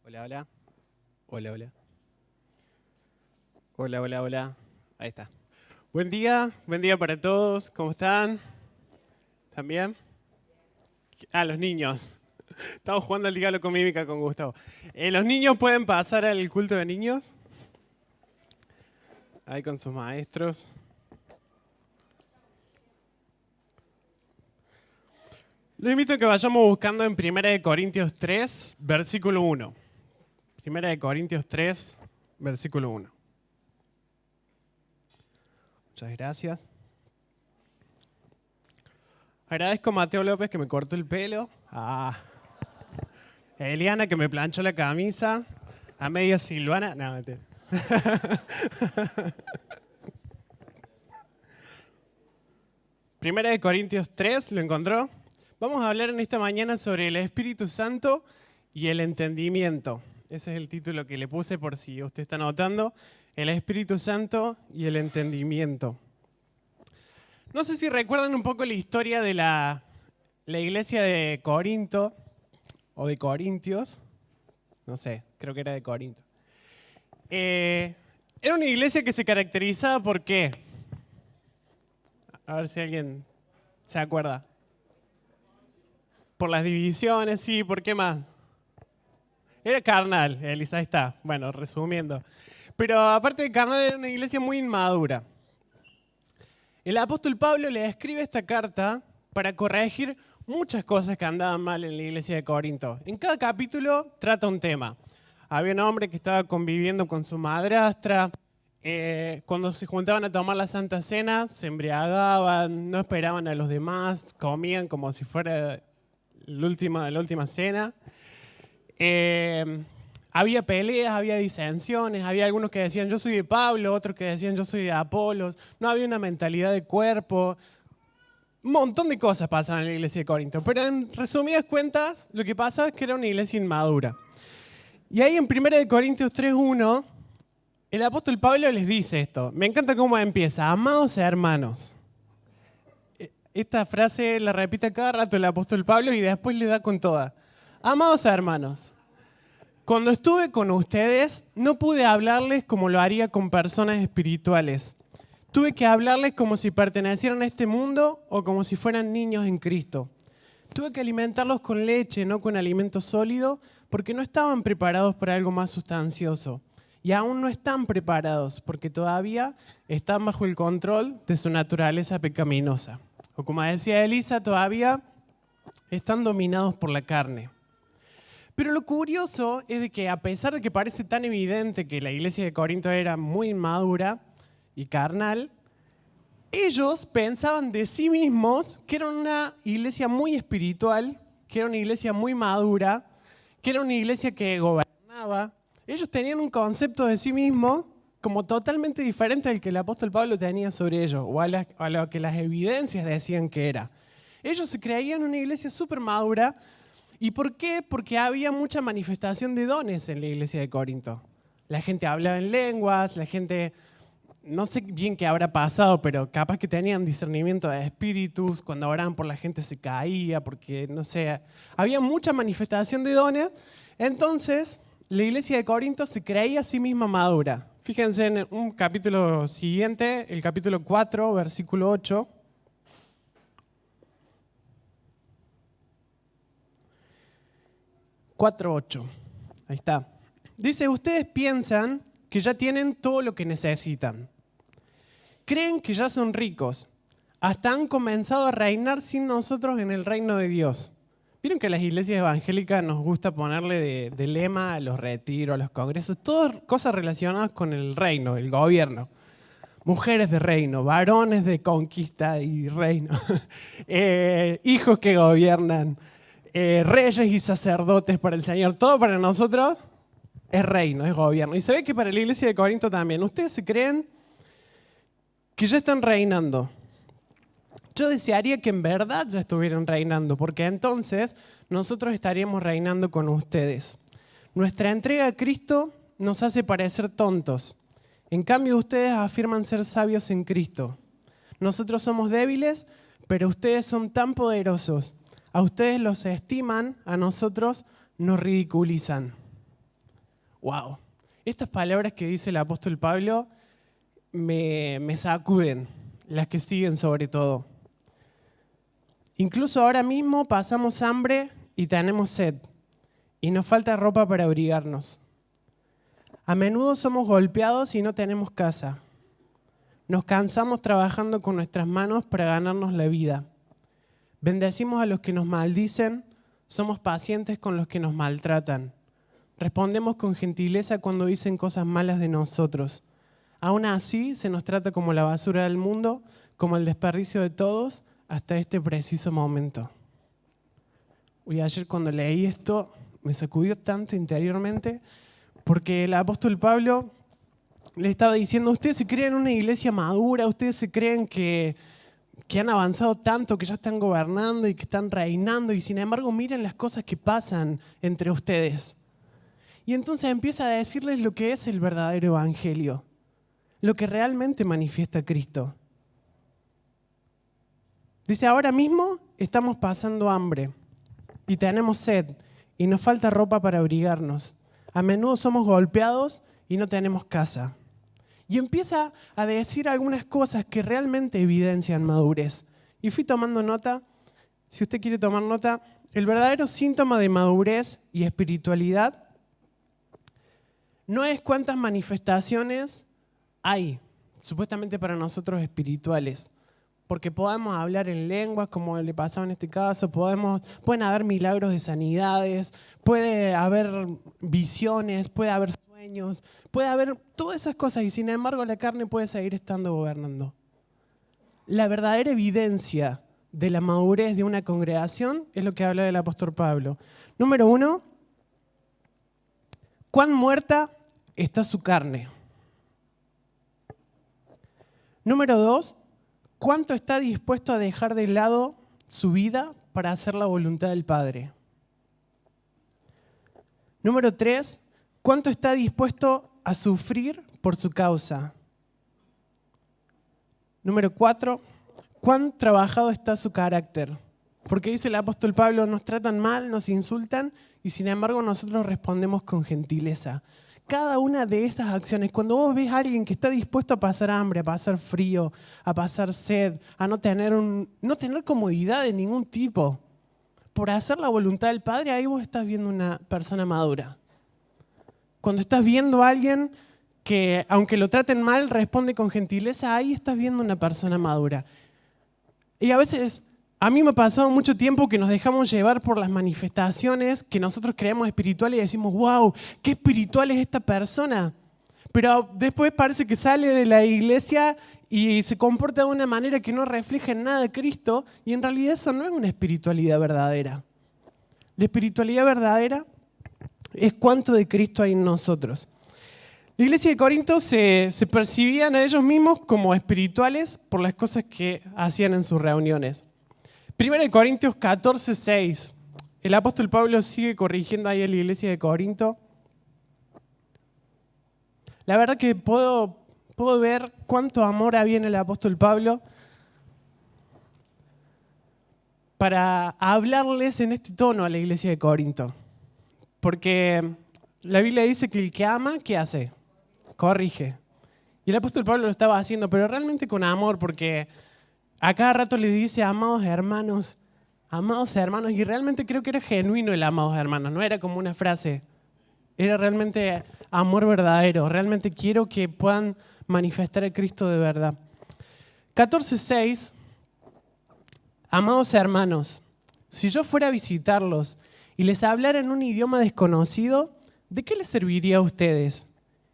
Hola, hola. Hola, hola. Hola, hola, hola. Ahí está. Buen día para todos. ¿Cómo están? ¿También? Los niños. Estamos jugando al diálogo con mímica con Gustavo. ¿Los niños pueden pasar al culto de niños? Ahí con sus maestros. Les invito a que vayamos buscando en 1 Corintios 3, versículo 1. 1 Corintios 3, versículo 1. Muchas gracias. Agradezco a Mateo López que me cortó el pelo. A Eliana que me planchó la camisa. A media Silvana. No, mentira. Primera de Corintios 3, ¿lo encontró? Vamos a hablar en esta mañana sobre el Espíritu Santo y el entendimiento. Ese es el título que le puse por si usted está notando. El Espíritu Santo y el entendimiento. No sé si recuerdan un poco la historia de la iglesia de Corinto o de Corintios. No sé, creo que era de Corinto. Era una iglesia que se caracterizaba por ¿qué? A ver si alguien se acuerda. Por las divisiones, sí, ¿por qué más? Era carnal, Elisa, ahí está. Bueno, resumiendo. Pero aparte de carnal, era una iglesia muy inmadura. El apóstol Pablo le escribe esta carta para corregir muchas cosas que andaban mal en la iglesia de Corinto. En cada capítulo trata un tema. Había un hombre que estaba conviviendo con su madrastra. Cuando se juntaban a tomar la Santa Cena, se embriagaban, no esperaban a los demás, comían como si fuera la última cena. Había peleas, había disensiones, había algunos que decían yo soy de Pablo, otros que decían yo soy de Apolos, no había una mentalidad de cuerpo, un montón de cosas pasaban en la iglesia de Corinto, pero en resumidas cuentas lo que pasa es que era una iglesia inmadura. Y ahí en 1 Corintios 3:1, el apóstol Pablo les dice esto, me encanta cómo empieza, amados hermanos. Esta frase la repite cada rato el apóstol Pablo y después le da con toda. Amados hermanos, cuando estuve con ustedes no pude hablarles como lo haría con personas espirituales. Tuve que hablarles como si pertenecieran a este mundo o como si fueran niños en Cristo. Tuve que alimentarlos con leche, no con alimento sólido, porque no estaban preparados para algo más sustancioso. Y aún no están preparados porque todavía están bajo el control de su naturaleza pecaminosa. O como decía Elisa, todavía están dominados por la carne. Pero lo curioso es de que a pesar de que parece tan evidente que la iglesia de Corinto era muy inmadura y carnal, ellos pensaban de sí mismos que era una iglesia muy espiritual, que era una iglesia muy madura, que era una iglesia que gobernaba. Ellos tenían un concepto de sí mismos como totalmente diferente al que el apóstol Pablo tenía sobre ellos, o a lo que las evidencias decían que era. Ellos se creían una iglesia súper madura. ¿Y por qué? Porque había mucha manifestación de dones en la iglesia de Corinto. La gente hablaba en lenguas, la gente, no sé bien qué habrá pasado, pero capaz que tenían discernimiento de espíritus, cuando oraban por la gente se caía, porque no sé, había mucha manifestación de dones. Entonces, la iglesia de Corinto se creía a sí misma madura. Fíjense en un capítulo siguiente, el capítulo 4, versículo 8. 4:8. Ahí está. Dice, ustedes piensan que ya tienen todo lo que necesitan. Creen que ya son ricos. Hasta han comenzado a reinar sin nosotros en el reino de Dios. Vieron que a las iglesias evangélicas nos gusta ponerle de lema a los retiros, a los congresos, todas cosas relacionadas con el reino, el gobierno. Mujeres de reino, varones de conquista y reino, hijos que gobiernan, reyes y sacerdotes para el Señor. Todo para nosotros es reino, es gobierno. Y se ve que para la iglesia de Corinto también. Ustedes se creen que ya están reinando. Yo desearía que en verdad ya estuvieran reinando, porque entonces nosotros estaríamos reinando con ustedes. Nuestra entrega a Cristo nos hace parecer tontos. En cambio, ustedes afirman ser sabios en Cristo. Nosotros somos débiles, pero ustedes son tan poderosos. A ustedes los estiman, a nosotros nos ridiculizan. wow, estas palabras que dice el apóstol Pablo me sacuden, las que siguen sobre todo. Incluso ahora mismo pasamos hambre y tenemos sed, y nos falta ropa para abrigarnos. A menudo somos golpeados y no tenemos casa. Nos cansamos trabajando con nuestras manos para ganarnos la vida. Bendecimos a los que nos maldicen, somos pacientes con los que nos maltratan. Respondemos con gentileza cuando dicen cosas malas de nosotros. Aún así, se nos trata como la basura del mundo, como el desperdicio de todos, hasta este preciso momento. Ayer cuando leí esto, me sacudió tanto interiormente, porque el apóstol Pablo le estaba diciendo, ustedes se creen una iglesia madura, ustedes se creen que han avanzado tanto, que ya están gobernando y que están reinando, y sin embargo miren las cosas que pasan entre ustedes. Y entonces empieza a decirles lo que es el verdadero evangelio, lo que realmente manifiesta Cristo. Dice, ahora mismo estamos pasando hambre y tenemos sed y nos falta ropa para abrigarnos. A menudo somos golpeados y no tenemos casa. Y empieza a decir algunas cosas que realmente evidencian madurez. Y fui tomando nota, si usted quiere tomar nota, el verdadero síntoma de madurez y espiritualidad no es cuántas manifestaciones hay, supuestamente para nosotros espirituales. Porque podemos hablar en lenguas, como le pasaba en este caso, pueden haber milagros de sanidades, puede haber visiones, puede haber sueños, puede haber todas esas cosas y sin embargo la carne puede seguir estando gobernando. La verdadera evidencia de la madurez de una congregación es lo que habla el apóstol Pablo. Número 1, ¿cuán muerta está su carne? Número 2, ¿cuánto está dispuesto a dejar de lado su vida para hacer la voluntad del Padre? Número 3, ¿cuánto está dispuesto a sufrir por su causa? Número 4, ¿cuán trabajado está su carácter? Porque dice el apóstol Pablo, nos tratan mal, nos insultan y sin embargo nosotros respondemos con gentileza. Cada una de estas acciones, cuando vos ves a alguien que está dispuesto a pasar hambre, a pasar frío, a pasar sed, a no tener comodidad de ningún tipo, por hacer la voluntad del Padre, ahí vos estás viendo una persona madura. Cuando estás viendo a alguien que, aunque lo traten mal, responde con gentileza, ahí estás viendo una persona madura. Y a veces, a mí me ha pasado mucho tiempo que nos dejamos llevar por las manifestaciones que nosotros creemos espirituales y decimos, wow, qué espiritual es esta persona. Pero después parece que sale de la iglesia y se comporta de una manera que no refleja en nada a Cristo y en realidad eso no es una espiritualidad verdadera. La espiritualidad verdadera es cuánto de Cristo hay en nosotros. La iglesia de Corinto se percibían a ellos mismos como espirituales por las cosas que hacían en sus reuniones. 1 Corintios 14:6. El apóstol Pablo sigue corrigiendo ahí a la iglesia de Corinto. La verdad que puedo ver cuánto amor había en el apóstol Pablo para hablarles en este tono a la iglesia de Corinto. Porque la Biblia dice que el que ama, ¿qué hace? Corrige. Y el apóstol Pablo lo estaba haciendo, pero realmente con amor, porque a cada rato le dice amados hermanos, y realmente creo que era genuino el amados hermanos, no era como una frase, era realmente amor verdadero, realmente quiero que puedan manifestar a Cristo de verdad. 14:6, amados hermanos, si yo fuera a visitarlos y les hablara en un idioma desconocido, ¿de qué les serviría a ustedes?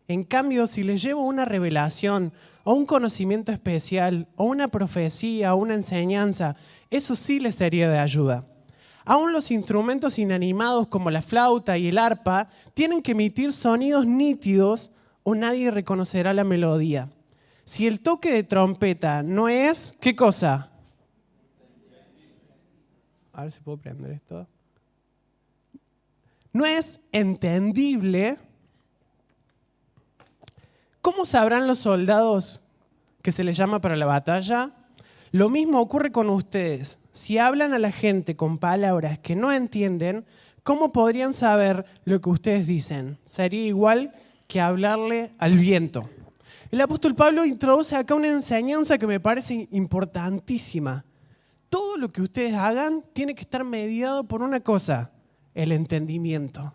En cambio, si les llevo una revelación o un conocimiento especial o una profecía o una enseñanza, eso sí les sería de ayuda. Aún los instrumentos inanimados como la flauta y el arpa tienen que emitir sonidos nítidos o nadie reconocerá la melodía. Si el toque de trompeta no es, ¿qué cosa? A ver si puedo prender esto. No es entendible. ¿Cómo sabrán los soldados que se les llama para la batalla? Lo mismo ocurre con ustedes. Si hablan a la gente con palabras que no entienden, ¿cómo podrían saber lo que ustedes dicen? Sería igual que hablarle al viento. El apóstol Pablo introduce acá una enseñanza que me parece importantísima. Todo lo que ustedes hagan tiene que estar mediado por una cosa, el entendimiento.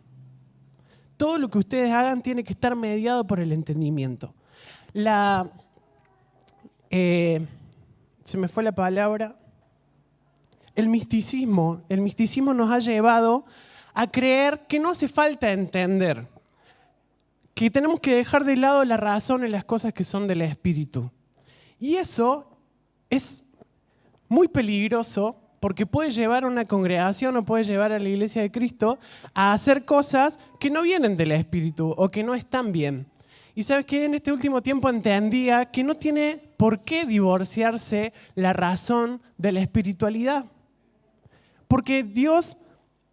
Todo lo que ustedes hagan tiene que estar mediado por el entendimiento. Se me fue la palabra. El misticismo nos ha llevado a creer que no hace falta entender, que tenemos que dejar de lado la razón en las cosas que son del espíritu. Y eso es muy peligroso porque puede llevar a una congregación o puede llevar a la iglesia de Cristo a hacer cosas que no vienen del espíritu o que no están bien. Y sabes que en este último tiempo entendía que no tiene por qué divorciarse la razón de la espiritualidad. Porque Dios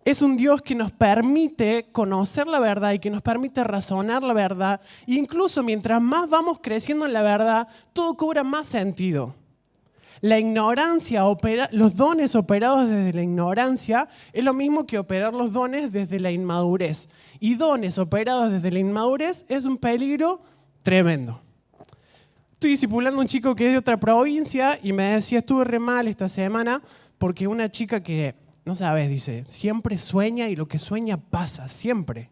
es un Dios que nos permite conocer la verdad y que nos permite razonar la verdad. E incluso mientras más vamos creciendo en la verdad, todo cobra más sentido. La ignorancia, los dones operados desde la ignorancia es lo mismo que operar los dones desde la inmadurez. Y dones operados desde la inmadurez es un peligro tremendo. Estoy discipulando a un chico que es de otra provincia y me decía, estuve re mal esta semana porque una chica que, no sabes, dice, siempre sueña y lo que sueña pasa, siempre.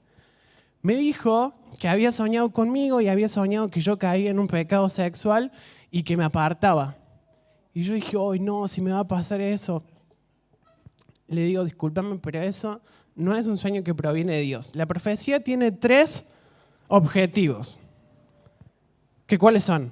Me dijo que había soñado conmigo y había soñado que yo caía en un pecado sexual y que me apartaba. Y yo dije, ¡ay no, si me va a pasar eso! Le digo, discúlpame, pero eso no es un sueño que proviene de Dios. La profecía tiene 3 objetivos. ¿Cuáles son?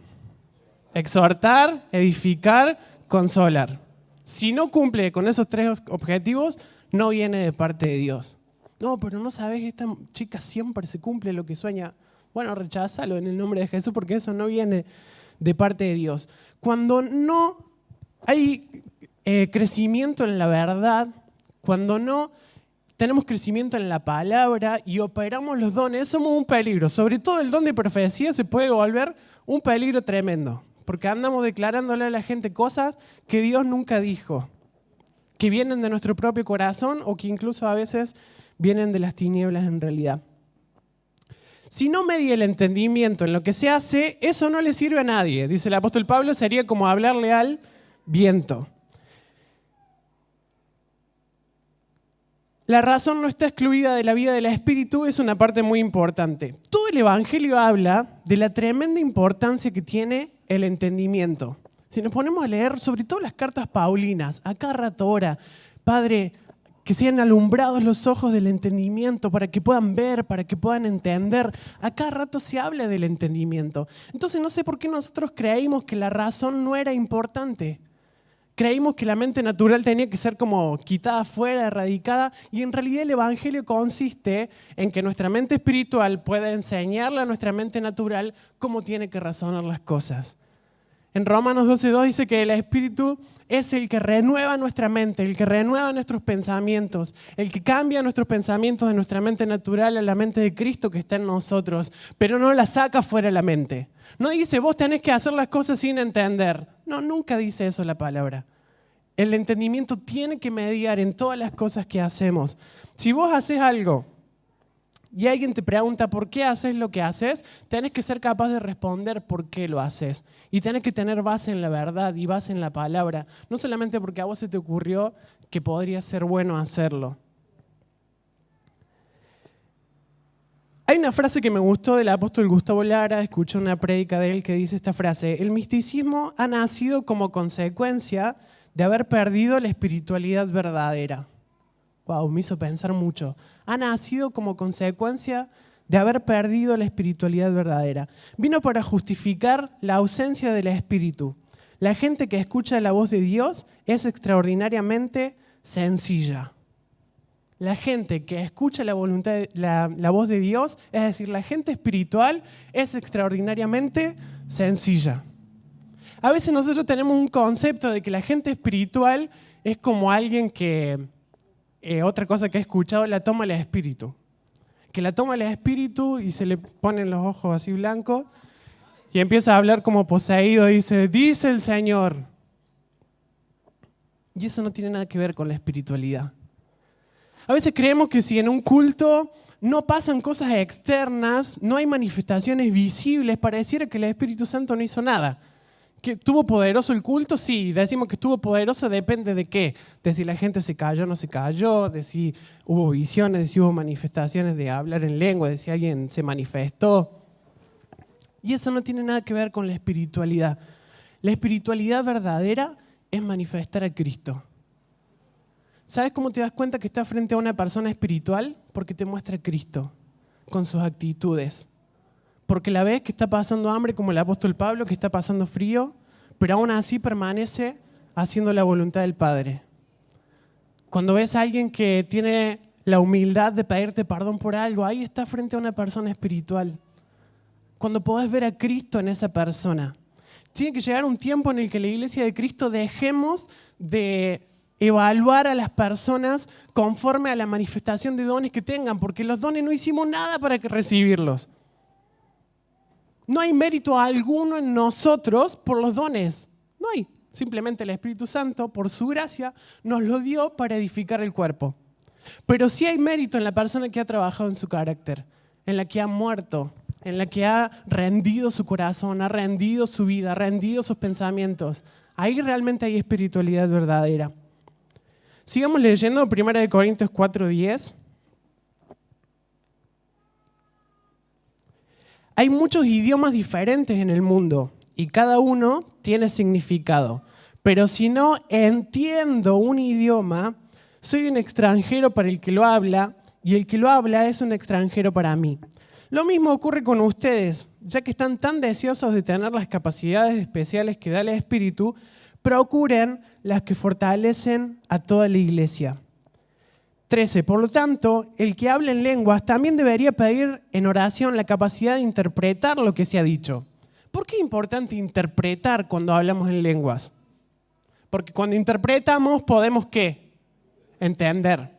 Exhortar, edificar, consolar. Si no cumple con esos 3 objetivos, no viene de parte de Dios. No, pero no sabes, esta chica siempre se cumple lo que sueña. Bueno, recházalo en el nombre de Jesús porque eso no viene de parte de Dios. Cuando no hay crecimiento en la verdad, cuando no tenemos crecimiento en la palabra y operamos los dones, somos un peligro. Sobre todo el don de profecía se puede volver un peligro tremendo, porque andamos declarándole a la gente cosas que Dios nunca dijo, que vienen de nuestro propio corazón o que incluso a veces vienen de las tinieblas en realidad. Si no media el entendimiento en lo que se hace, eso no le sirve a nadie. Dice el apóstol Pablo, sería como hablarle al viento. La razón no está excluida de la vida del espíritu, es una parte muy importante. Todo el evangelio habla de la tremenda importancia que tiene el entendimiento. Si nos ponemos a leer, sobre todo las cartas paulinas, a cada rato ora, Padre, que sean alumbrados los ojos del entendimiento para que puedan ver, para que puedan entender. A cada rato se habla del entendimiento. Entonces no sé por qué nosotros creímos que la razón no era importante. Creímos que la mente natural tenía que ser como quitada fuera, erradicada, y en realidad el evangelio consiste en que nuestra mente espiritual pueda enseñarle a nuestra mente natural cómo tiene que razonar las cosas. En Romanos 12:2 dice que el Espíritu es el que renueva nuestra mente, el que renueva nuestros pensamientos, el que cambia nuestros pensamientos de nuestra mente natural a la mente de Cristo que está en nosotros, pero no la saca fuera de la mente. No dice, vos tenés que hacer las cosas sin entender. No, nunca dice eso la palabra. El entendimiento tiene que mediar en todas las cosas que hacemos. Si vos haces algo y alguien te pregunta por qué haces lo que haces, tenés que ser capaz de responder por qué lo haces. Y tenés que tener base en la verdad y base en la palabra. No solamente porque a vos se te ocurrió que podría ser bueno hacerlo. Hay una frase que me gustó del apóstol Gustavo Lara, escuché una prédica de él que dice esta frase: el misticismo ha nacido como consecuencia de haber perdido la espiritualidad verdadera. Wow, me hizo pensar mucho. Ha nacido como consecuencia de haber perdido la espiritualidad verdadera. Vino para justificar la ausencia del espíritu. La gente que escucha la voz de Dios es extraordinariamente sencilla. La gente que escucha la voz de Dios, es decir, la gente espiritual, es extraordinariamente sencilla. A veces nosotros tenemos un concepto de que la gente espiritual es como alguien que, otra cosa que he escuchado, la toma el espíritu. Que la toma el espíritu y se le ponen los ojos así blancos y empieza a hablar como poseído, dice el Señor. Y eso no tiene nada que ver con la espiritualidad. A veces creemos que si en un culto no pasan cosas externas, no hay manifestaciones visibles, pareciera que el Espíritu Santo no hizo nada. ¿Que estuvo poderoso el culto? Sí, decimos que estuvo poderoso, depende de qué. De si la gente se cayó o no se cayó, de si hubo visiones, de si hubo manifestaciones de hablar en lengua, de si alguien se manifestó. Y eso no tiene nada que ver con la espiritualidad. La espiritualidad verdadera es manifestar a Cristo. ¿Sabes cómo te das cuenta que estás frente a una persona espiritual? Porque te muestra a Cristo con sus actitudes. Porque la ves que está pasando hambre como el apóstol Pablo, que está pasando frío, pero aún así permanece haciendo la voluntad del Padre. Cuando ves a alguien que tiene la humildad de pedirte perdón por algo, ahí está frente a una persona espiritual. Cuando podés ver a Cristo en esa persona. Tiene que llegar un tiempo en el que la iglesia de Cristo dejemos de evaluar a las personas conforme a la manifestación de dones que tengan, porque los dones no hicimos nada para recibirlos. No hay mérito alguno en nosotros por los dones. No hay. Simplemente el Espíritu Santo, por su gracia, nos lo dio para edificar el cuerpo. Pero sí hay mérito en la persona que ha trabajado en su carácter, en la que ha muerto, en la que ha rendido su corazón, ha rendido su vida, ha rendido sus pensamientos. Ahí realmente hay espiritualidad verdadera. Sigamos leyendo 1 Corintios 4:10. Hay muchos idiomas diferentes en el mundo y cada uno tiene significado. Pero si no entiendo un idioma, soy un extranjero para el que lo habla y el que lo habla es un extranjero para mí. Lo mismo ocurre con ustedes, ya que están tan deseosos de tener las capacidades especiales que da el Espíritu, procuren las que fortalecen a toda la iglesia. 13. Por lo tanto, el que habla en lenguas también debería pedir en oración la capacidad de interpretar lo que se ha dicho. ¿Por qué es importante interpretar cuando hablamos en lenguas? Porque cuando interpretamos podemos, ¿qué? Entender.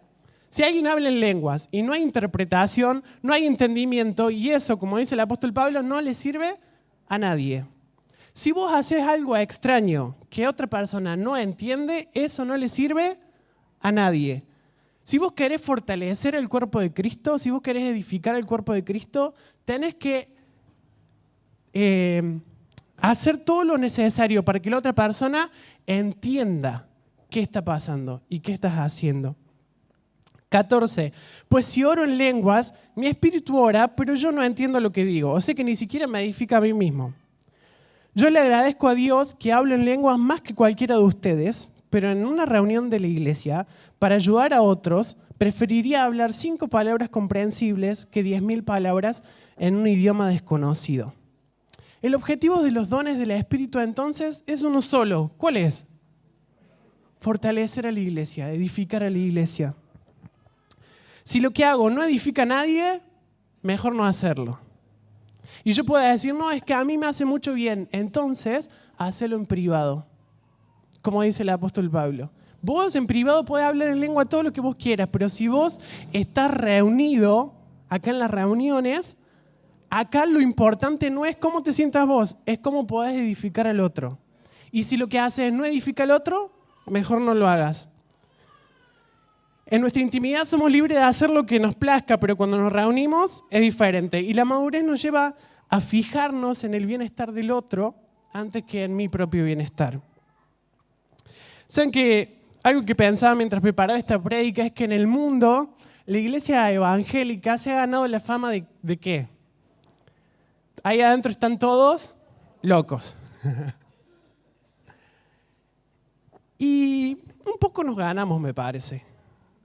Si alguien habla en lenguas y no hay interpretación, no hay entendimiento, y eso, como dice el apóstol Pablo, no le sirve a nadie. Si vos haces algo extraño que otra persona no entiende, eso no le sirve a nadie. Si vos querés fortalecer el cuerpo de Cristo, si vos querés edificar el cuerpo de Cristo, tenés que hacer todo lo necesario para que la otra persona entienda qué está pasando y qué estás haciendo. 14. Pues si oro en lenguas, mi espíritu ora, pero yo no entiendo lo que digo. O sea que ni siquiera me edifica a mí mismo. Yo le agradezco a Dios que hablo en lenguas más que cualquiera de ustedes, pero en una reunión de la iglesia, para ayudar a otros, preferiría hablar 5 palabras comprensibles que 10.000 palabras en un idioma desconocido. El objetivo de los dones del Espíritu entonces es uno solo. ¿Cuál es? Fortalecer a la iglesia, edificar a la iglesia. Si lo que hago no edifica a nadie, mejor no hacerlo. Y yo puedo decir, no, es que a mí me hace mucho bien, entonces, hacelo en privado. Como dice el apóstol Pablo. Vos en privado podés hablar en lengua todo lo que vos quieras, pero si vos estás reunido, acá en las reuniones, acá lo importante no es cómo te sientas vos, es cómo podés edificar al otro. Y si lo que haces no edifica al otro, mejor no lo hagas. En nuestra intimidad somos libres de hacer lo que nos plazca, pero cuando nos reunimos es diferente. Y la madurez nos lleva a fijarnos en el bienestar del otro antes que en mi propio bienestar. ¿Saben que algo que pensaba mientras preparaba esta prédica es que en el mundo la iglesia evangélica se ha ganado la fama de ¿qué? Ahí adentro están todos locos. Y un poco nos ganamos, me parece.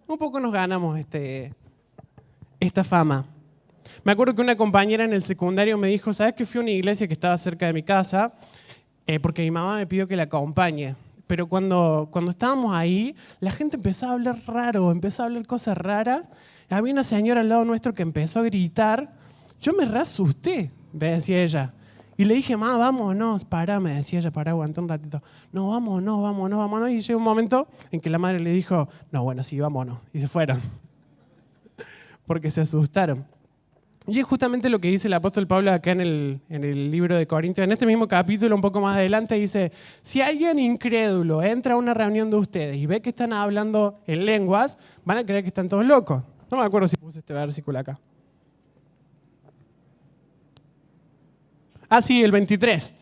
Un poco nos ganamos esta fama. Me acuerdo que una compañera en el secundario me dijo, ¿sabes que fui a una iglesia que estaba cerca de mi casa? Porque mi mamá me pidió que la acompañe. Pero cuando estábamos ahí, la gente empezó a hablar raro, empezó a hablar cosas raras. Había una señora al lado nuestro que empezó a gritar. Yo me re asusté, me decía ella. Y le dije, mamá, vámonos, pará, me decía ella, pará, aguantá un ratito. No, vámonos. Y llegó un momento en que la madre le dijo, no, bueno, sí, vámonos. Y se fueron. Porque se asustaron. Y es justamente lo que dice el apóstol Pablo acá en el libro de Corintios. En este mismo capítulo, un poco más adelante, dice, si alguien incrédulo entra a una reunión de ustedes y ve que están hablando en lenguas, van a creer que están todos locos. No me acuerdo si puse este versículo acá. Ah, sí, el 23.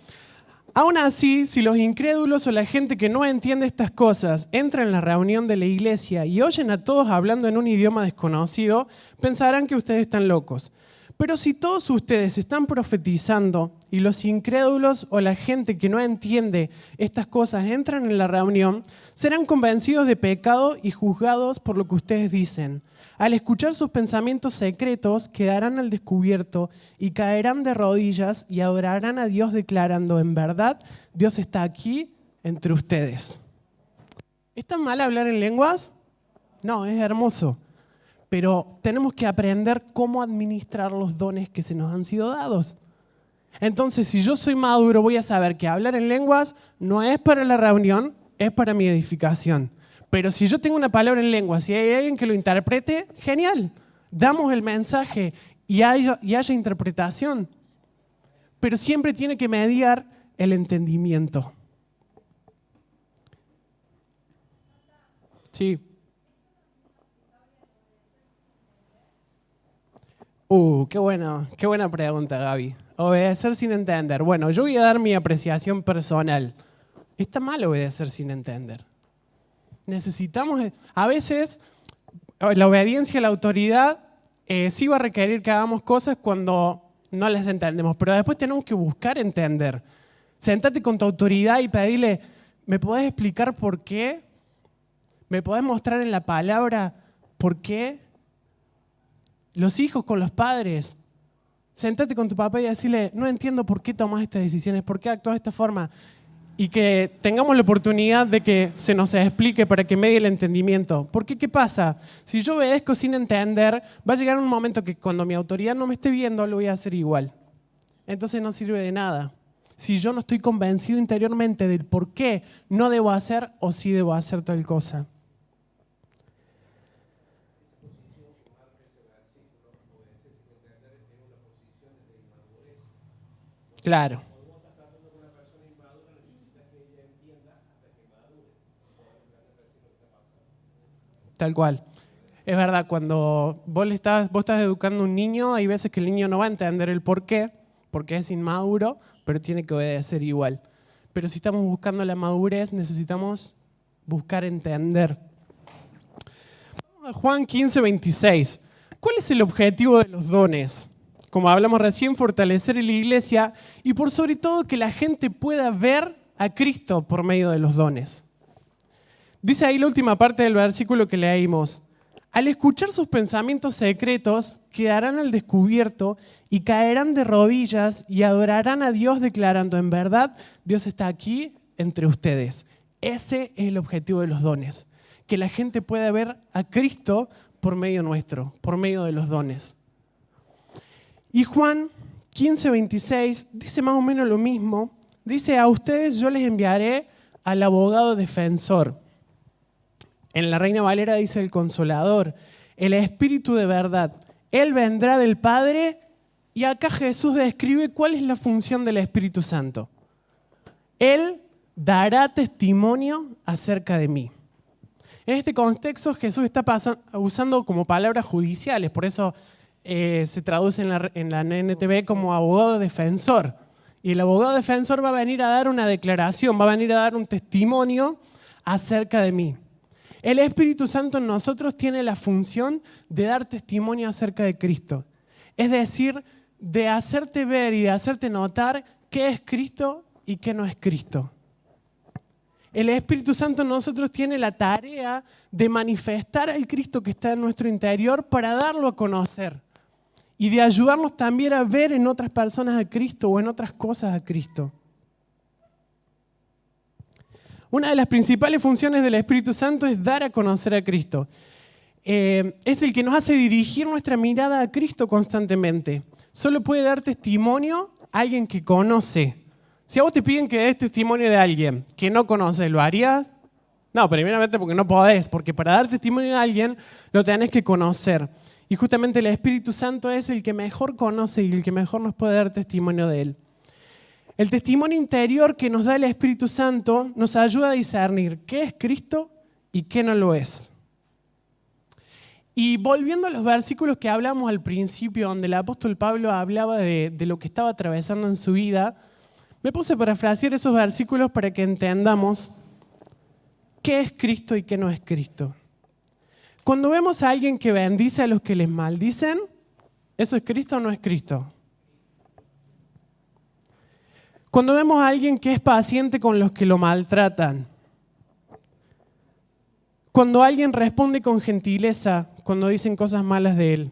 Aún así, si los incrédulos o la gente que no entiende estas cosas entra en la reunión de la iglesia y oyen a todos hablando en un idioma desconocido, pensarán que ustedes están locos. Pero si todos ustedes están profetizando y los incrédulos o la gente que no entiende estas cosas entran en la reunión, serán convencidos de pecado y juzgados por lo que ustedes dicen. Al escuchar sus pensamientos secretos, quedarán al descubierto y caerán de rodillas y adorarán a Dios declarando, en verdad, Dios está aquí entre ustedes. ¿Es tan mal hablar en lenguas? No, es hermoso. Pero tenemos que aprender cómo administrar los dones que se nos han sido dados. Entonces, si yo soy maduro, voy a saber que hablar en lenguas no es para la reunión, es para mi edificación. Pero si yo tengo una palabra en lenguas y hay alguien que lo interprete, genial. Damos el mensaje y haya interpretación. Pero siempre tiene que mediar el entendimiento. Sí. Qué buena pregunta, Gaby. Obedecer sin entender. Bueno, yo voy a dar mi apreciación personal. Está mal obedecer sin entender. Necesitamos, a veces, la obediencia a la autoridad sí va a requerir que hagamos cosas cuando no las entendemos, pero después tenemos que buscar entender. Sentate con tu autoridad y pedirle, ¿me podés explicar por qué? ¿Me podés mostrar en la palabra por qué? Los hijos con los padres. Sentate con tu papá y decirle, no entiendo por qué tomas estas decisiones, por qué actúas de esta forma. Y que tengamos la oportunidad de que se nos explique para que medie el entendimiento. Porque, ¿qué pasa? Si yo obedezco sin entender, va a llegar un momento que cuando mi autoridad no me esté viendo, lo voy a hacer igual. Entonces no sirve de nada. Si yo no estoy convencido interiormente del por qué no debo hacer o sí debo hacer tal cosa. Claro. Tal cual. Es verdad, cuando vos estás educando a un niño, hay veces que el niño no va a entender el por qué, porque es inmaduro, pero tiene que obedecer igual. Pero si estamos buscando la madurez, necesitamos buscar entender. Vamos a Juan 15, 26. ¿Cuál es el objetivo de los dones? Como hablamos recién, fortalecer en la iglesia y por sobre todo que la gente pueda ver a Cristo por medio de los dones. Dice ahí la última parte del versículo que leímos. Al escuchar sus pensamientos secretos, quedarán al descubierto y caerán de rodillas y adorarán a Dios declarando, en verdad, Dios está aquí entre ustedes. Ese es el objetivo de los dones. Que la gente pueda ver a Cristo por medio nuestro, por medio de los dones. Y Juan 15, 26 dice más o menos lo mismo. Dice, a ustedes yo les enviaré al abogado defensor. En la Reina Valera dice el Consolador, el Espíritu de verdad. Él vendrá del Padre y acá Jesús describe cuál es la función del Espíritu Santo. Él dará testimonio acerca de mí. En este contexto Jesús está usando como palabras judiciales, por eso se traduce en la NTV como abogado defensor. Y el abogado defensor va a venir a dar una declaración, va a venir a dar un testimonio acerca de mí. El Espíritu Santo en nosotros tiene la función de dar testimonio acerca de Cristo. Es decir, de hacerte ver y de hacerte notar qué es Cristo y qué no es Cristo. El Espíritu Santo en nosotros tiene la tarea de manifestar al Cristo que está en nuestro interior para darlo a conocer. Y de ayudarnos también a ver en otras personas a Cristo o en otras cosas a Cristo. Una de las principales funciones del Espíritu Santo es dar a conocer a Cristo. Es el que nos hace dirigir nuestra mirada a Cristo constantemente. Solo puede dar testimonio a alguien que conoce. Si a vos te piden que des testimonio de alguien que no conoces, ¿lo harías? No, primeramente porque no podés, porque para dar testimonio de alguien lo tenés que conocer. Y justamente el Espíritu Santo es el que mejor conoce y el que mejor nos puede dar testimonio de Él. El testimonio interior que nos da el Espíritu Santo nos ayuda a discernir qué es Cristo y qué no lo es. Y volviendo a los versículos que hablamos al principio, donde el apóstol Pablo hablaba de lo que estaba atravesando en su vida, me puse a parafrasear esos versículos para que entendamos qué es Cristo y qué no es Cristo. Cuando vemos a alguien que bendice a los que les maldicen, ¿eso es Cristo o no es Cristo? Cuando vemos a alguien que es paciente con los que lo maltratan, cuando alguien responde con gentileza cuando dicen cosas malas de él,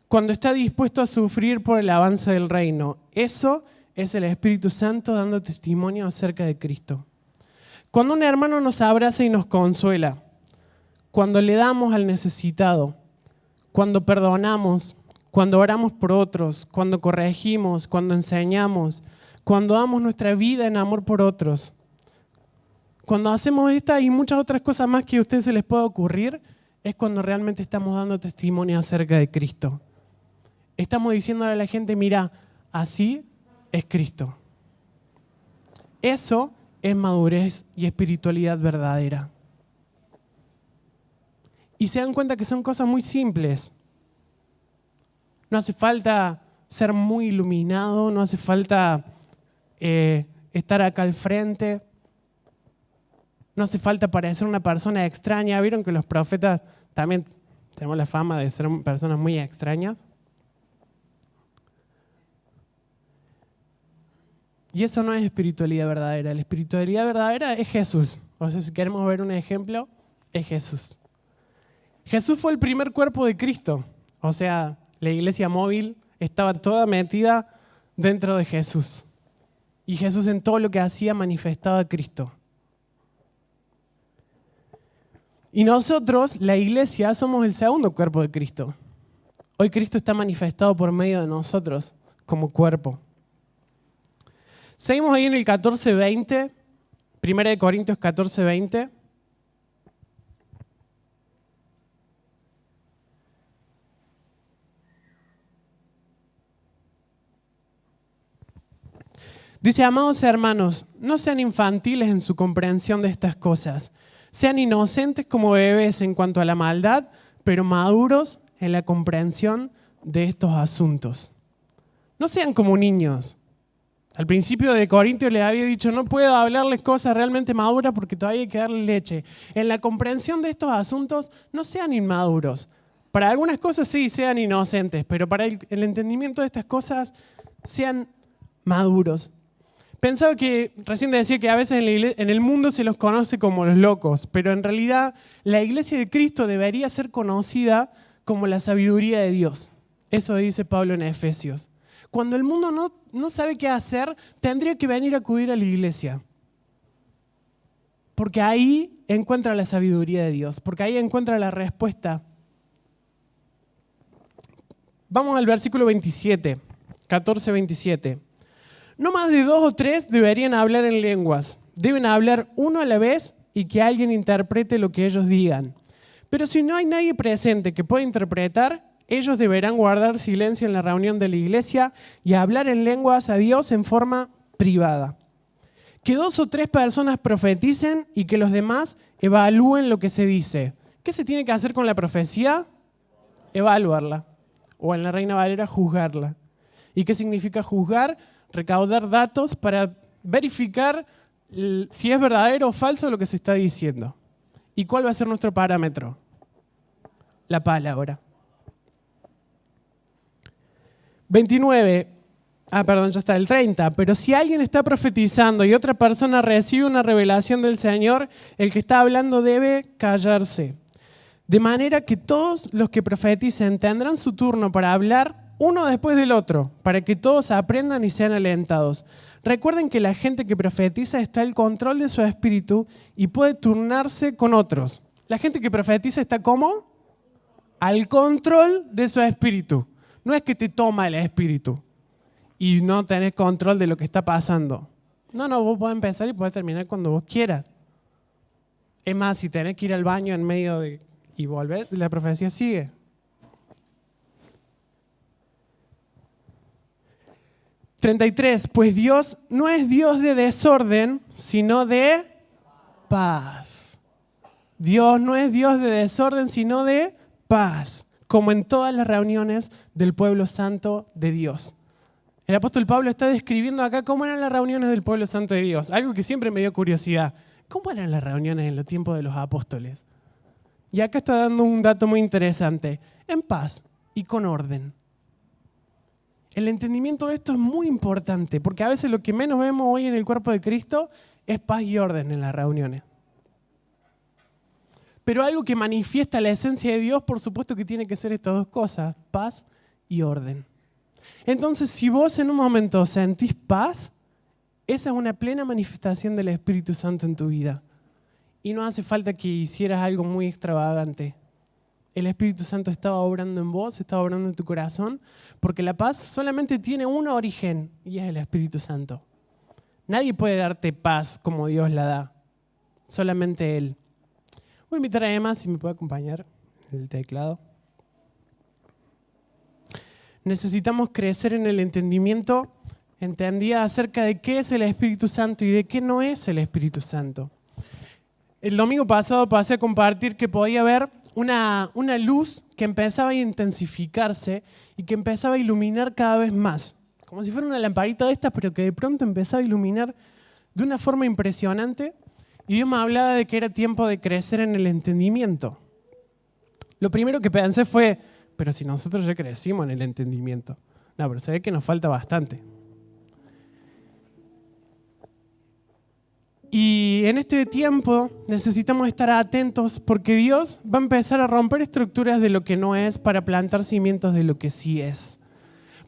cuando está dispuesto a sufrir por el avance del reino, eso es el Espíritu Santo dando testimonio acerca de Cristo. Cuando un hermano nos abraza y nos consuela, cuando le damos al necesitado, cuando perdonamos, cuando oramos por otros, cuando corregimos, cuando enseñamos, cuando damos nuestra vida en amor por otros, cuando hacemos esta y muchas otras cosas más que a ustedes se les pueda ocurrir, es cuando realmente estamos dando testimonio acerca de Cristo. Estamos diciéndole a la gente, mira, así es Cristo. Eso es madurez y espiritualidad verdadera. Y se dan cuenta que son cosas muy simples. No hace falta ser muy iluminado, no hace falta estar acá al frente, no hace falta parecer una persona extraña. ¿Vieron que los profetas también tenemos la fama de ser personas muy extrañas? Y eso no es espiritualidad verdadera. La espiritualidad verdadera es Jesús. O sea, si queremos ver un ejemplo, es Jesús. Jesús fue el primer cuerpo de Cristo. O sea, la iglesia móvil estaba toda metida dentro de Jesús. Y Jesús en todo lo que hacía manifestaba a Cristo. Y nosotros, la iglesia, somos el segundo cuerpo de Cristo. Hoy Cristo está manifestado por medio de nosotros como cuerpo. Seguimos ahí en el 14:20, 1 Corintios 14:20. Dice, amados hermanos, no sean infantiles en su comprensión de estas cosas. Sean inocentes como bebés en cuanto a la maldad, pero maduros en la comprensión de estos asuntos. No sean como niños. Al principio de Corintios les había dicho, no puedo hablarles cosas realmente maduras porque todavía hay que darle leche. En la comprensión de estos asuntos, no sean inmaduros. Para algunas cosas sí, sean inocentes, pero para el entendimiento de estas cosas, sean maduros. Pensaba que, recién decía que a veces en el mundo se los conoce como los locos, pero en realidad la iglesia de Cristo debería ser conocida como la sabiduría de Dios. Eso dice Pablo en Efesios. Cuando el mundo no sabe qué hacer, tendría que venir a acudir a la iglesia. Porque ahí encuentra la sabiduría de Dios, porque ahí encuentra la respuesta. Vamos al versículo 27, 14:27. No más de 2 o 3 deberían hablar en lenguas. Deben hablar uno a la vez y que alguien interprete lo que ellos digan. Pero si no hay nadie presente que pueda interpretar, ellos deberán guardar silencio en la reunión de la iglesia y hablar en lenguas a Dios en forma privada. Que 2 o 3 personas profeticen y que los demás evalúen lo que se dice. ¿Qué se tiene que hacer con la profecía? Evaluarla. O en la Reina Valera, juzgarla. ¿Y qué significa juzgar? Recaudar datos para verificar si es verdadero o falso lo que se está diciendo. ¿Y cuál va a ser nuestro parámetro? La palabra. 29. Ya está el 30. Pero si alguien está profetizando y otra persona recibe una revelación del Señor, el que está hablando debe callarse. De manera que todos los que profeticen tendrán su turno para hablar uno después del otro, para que todos aprendan y sean alentados. Recuerden que la gente que profetiza está al control de su espíritu y puede turnarse con otros. La gente que profetiza está ¿cómo? Al control de su espíritu. No es que te toma el espíritu y no tenés control de lo que está pasando. No, vos podés empezar y podés terminar cuando vos quieras. Es más, si tenés que ir al baño en medio de y volver, la profecía sigue. (33) Pues Dios no es Dios de desorden, sino de paz. Dios no es Dios de desorden, sino de paz, como en todas las reuniones del pueblo santo de Dios. El apóstol Pablo está describiendo acá cómo eran las reuniones del pueblo santo de Dios, algo que siempre me dio curiosidad. ¿Cómo eran las reuniones en los tiempos de los apóstoles? Y acá está dando un dato muy interesante. En paz y con orden. El entendimiento de esto es muy importante, porque a veces lo que menos vemos hoy en el cuerpo de Cristo es paz y orden en las reuniones. Pero algo que manifiesta la esencia de Dios, por supuesto que tiene que ser estas dos cosas, paz y orden. Entonces, si vos en un momento sentís paz, esa es una plena manifestación del Espíritu Santo en tu vida. Y no hace falta que hicieras algo muy extravagante. El Espíritu Santo estaba obrando en vos, estaba obrando en tu corazón, porque la paz solamente tiene un origen, y es el Espíritu Santo. Nadie puede darte paz como Dios la da, solamente Él. Voy a invitar a Emma, si me puede acompañar, el teclado. Necesitamos crecer en el entendimiento, entendía acerca de qué es el Espíritu Santo y de qué no es el Espíritu Santo. El domingo pasado pasé a compartir que podía haber una luz que empezaba a intensificarse y que empezaba a iluminar cada vez más. Como si fuera una lamparita de estas, pero que de pronto empezaba a iluminar de una forma impresionante. Y Dios me hablaba de que era tiempo de crecer en el entendimiento. Lo primero que pensé fue, pero si nosotros ya crecimos en el entendimiento. No, pero se ve que nos falta bastante. Y en este tiempo necesitamos estar atentos porque Dios va a empezar a romper estructuras de lo que no es para plantar cimientos de lo que sí es.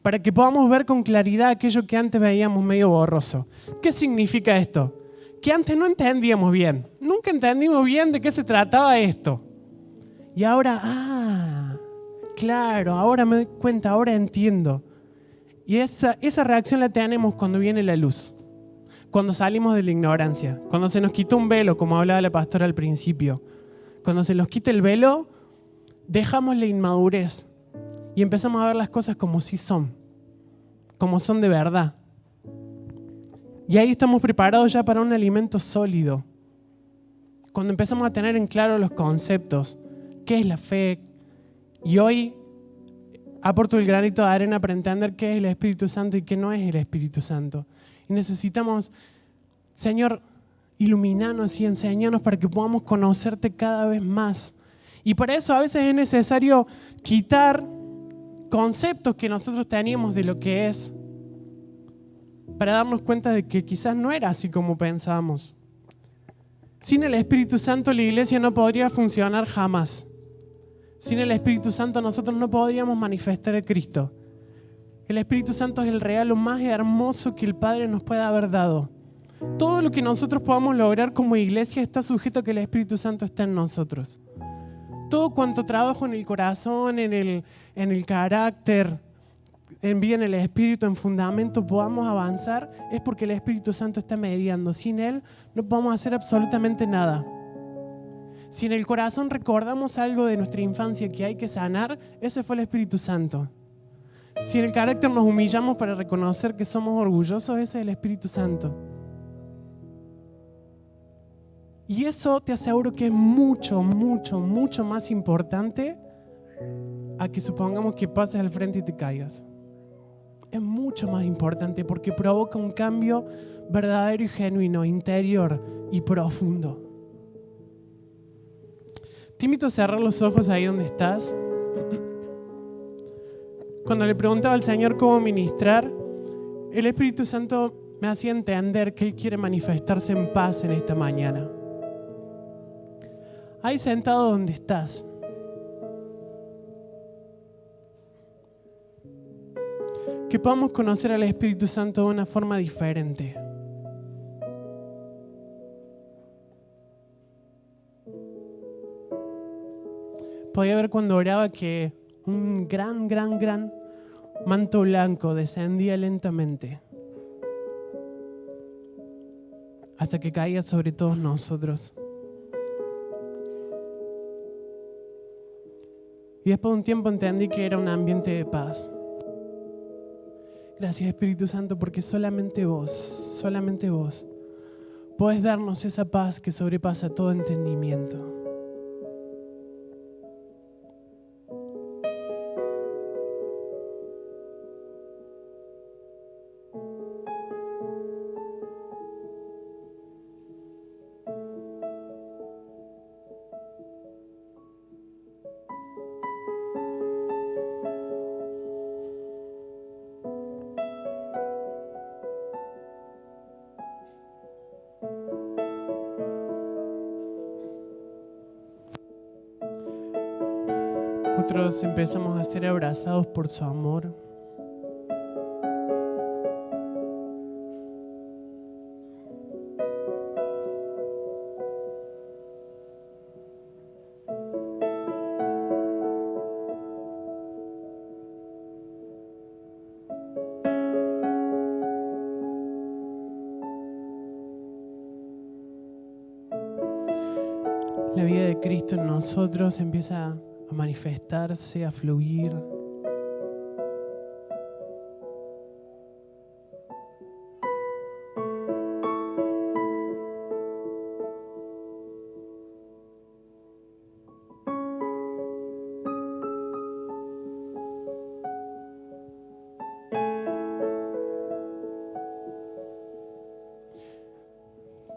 Para que podamos ver con claridad aquello que antes veíamos medio borroso. ¿Qué significa esto? Que antes no entendíamos bien. Nunca entendimos bien de qué se trataba esto. Y ahora, claro, ahora me doy cuenta, ahora entiendo. Y esa reacción la tenemos cuando viene la luz. Cuando salimos de la ignorancia, cuando se nos quita un velo, como hablaba la pastora al principio. Cuando se nos quita el velo, dejamos la inmadurez y empezamos a ver las cosas como sí son, como son de verdad. Y ahí estamos preparados ya para un alimento sólido. Cuando empezamos a tener en claro los conceptos, qué es la fe, y hoy aporto el granito de arena para entender qué es el Espíritu Santo y qué no es el Espíritu Santo. Y necesitamos, Señor, iluminarnos y enseñarnos para que podamos conocerte cada vez más. Y para eso a veces es necesario quitar conceptos que nosotros teníamos de lo que es, para darnos cuenta de que quizás no era así como pensábamos. Sin el Espíritu Santo la iglesia no podría funcionar jamás. Sin el Espíritu Santo nosotros no podríamos manifestar a Cristo. El Espíritu Santo es el regalo más hermoso que el Padre nos pueda haber dado. Todo lo que nosotros podamos lograr como iglesia está sujeto a que el Espíritu Santo está en nosotros. Todo cuanto trabajo en el corazón, en el carácter, en vida en el Espíritu, en fundamento, podamos avanzar, es porque el Espíritu Santo está mediando. Sin Él no podemos hacer absolutamente nada. Si en el corazón recordamos algo de nuestra infancia que hay que sanar, ese fue el Espíritu Santo. Si en el carácter nos humillamos para reconocer que somos orgullosos, ese es el Espíritu Santo. Y eso te aseguro que es mucho, mucho, mucho más importante a que supongamos que pases al frente y te caigas. Es mucho más importante porque provoca un cambio verdadero y genuino, interior y profundo. Te invito a cerrar los ojos ahí donde estás. Cuando le preguntaba al Señor cómo ministrar, el Espíritu Santo me hacía entender que Él quiere manifestarse en paz en esta mañana. Ahí sentado donde estás. Que podamos conocer al Espíritu Santo de una forma diferente. Podía ver cuando oraba que un gran manto blanco descendía lentamente hasta que caía sobre todos nosotros. Y después de un tiempo entendí que era un ambiente de paz. Gracias, Espíritu Santo, porque solamente vos podés darnos esa paz que sobrepasa todo entendimiento. Nosotros empezamos a ser abrazados por su amor. La vida de Cristo en nosotros empieza a manifestarse, a fluir.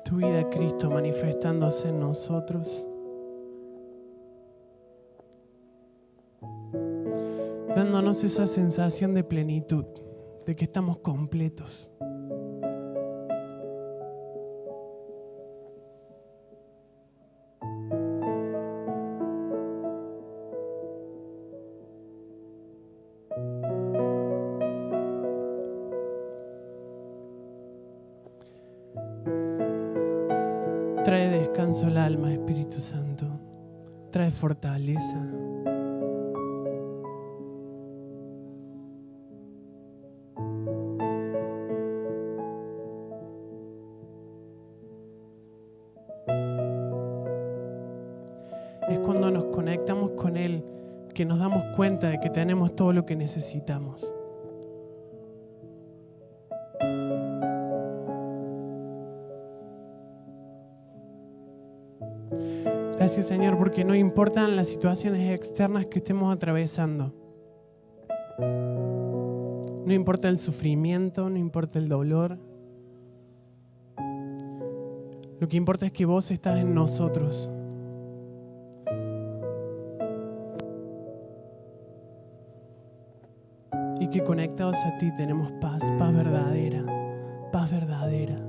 Tu vida, Cristo, manifestándose en nosotros, dándonos esa sensación de plenitud, de que estamos completos. Trae descanso al alma, Espíritu Santo. Trae fortaleza. Es cuando nos conectamos con Él que nos damos cuenta de que tenemos todo lo que necesitamos. Gracias, Señor, porque no importan las situaciones externas que estemos atravesando. No importa el sufrimiento, no importa el dolor. Lo que importa es que vos estás en nosotros. Y que conectados a ti tenemos paz, paz verdadera, paz verdadera.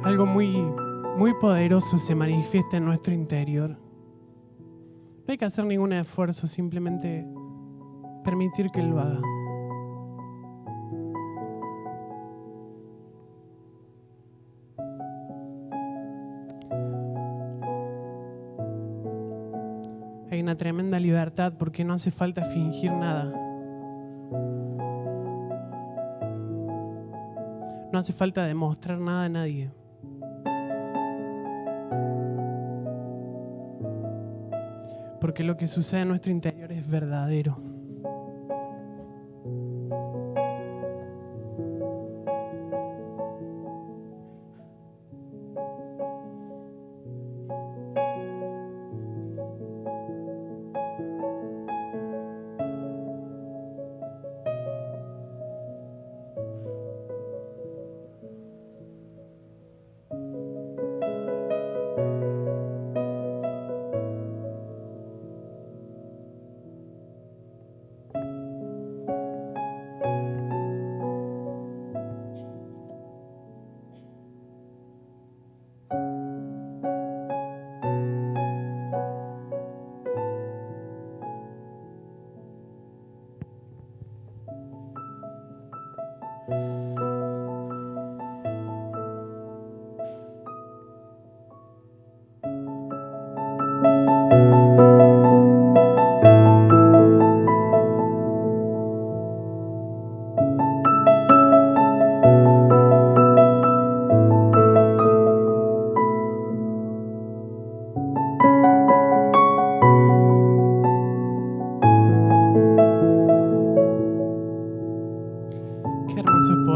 Algo muy poderoso se manifiesta en nuestro interior. No hay que hacer ningún esfuerzo, simplemente permitir que Él lo haga. Hay una tremenda libertad porque no hace falta fingir nada. No hace falta demostrar nada a nadie. Porque lo que sucede en nuestro interior es verdadero.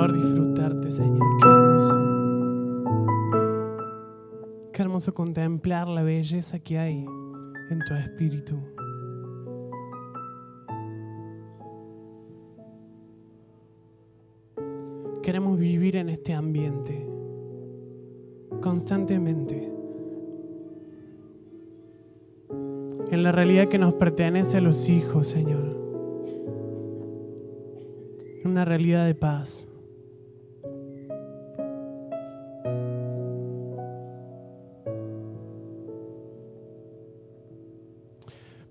poder disfrutarte, Señor. Qué hermoso. Qué hermoso contemplar la belleza que hay en tu espíritu. Queremos vivir en este ambiente constantemente, en la realidad que nos pertenece a los hijos, Señor. Una realidad de paz.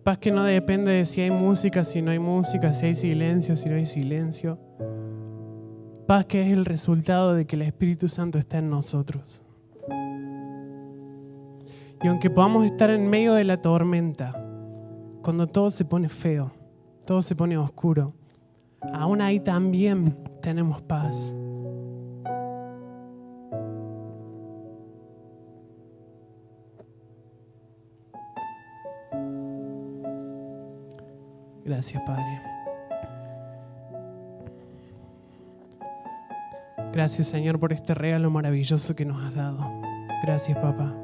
Paz que no depende de si hay música, si no hay música, si hay silencio, si no hay silencio. Paz que es el resultado de que el Espíritu Santo está en nosotros. Y aunque podamos estar en medio de la tormenta, cuando todo se pone feo, todo se pone oscuro, aún ahí también tenemos paz. Gracias, Padre. Gracias, Señor, por este regalo maravilloso que nos has dado. Gracias, Papá.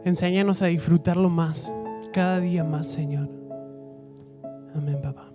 Enséñanos a disfrutarlo más, cada día más, Señor. Amén, Papá.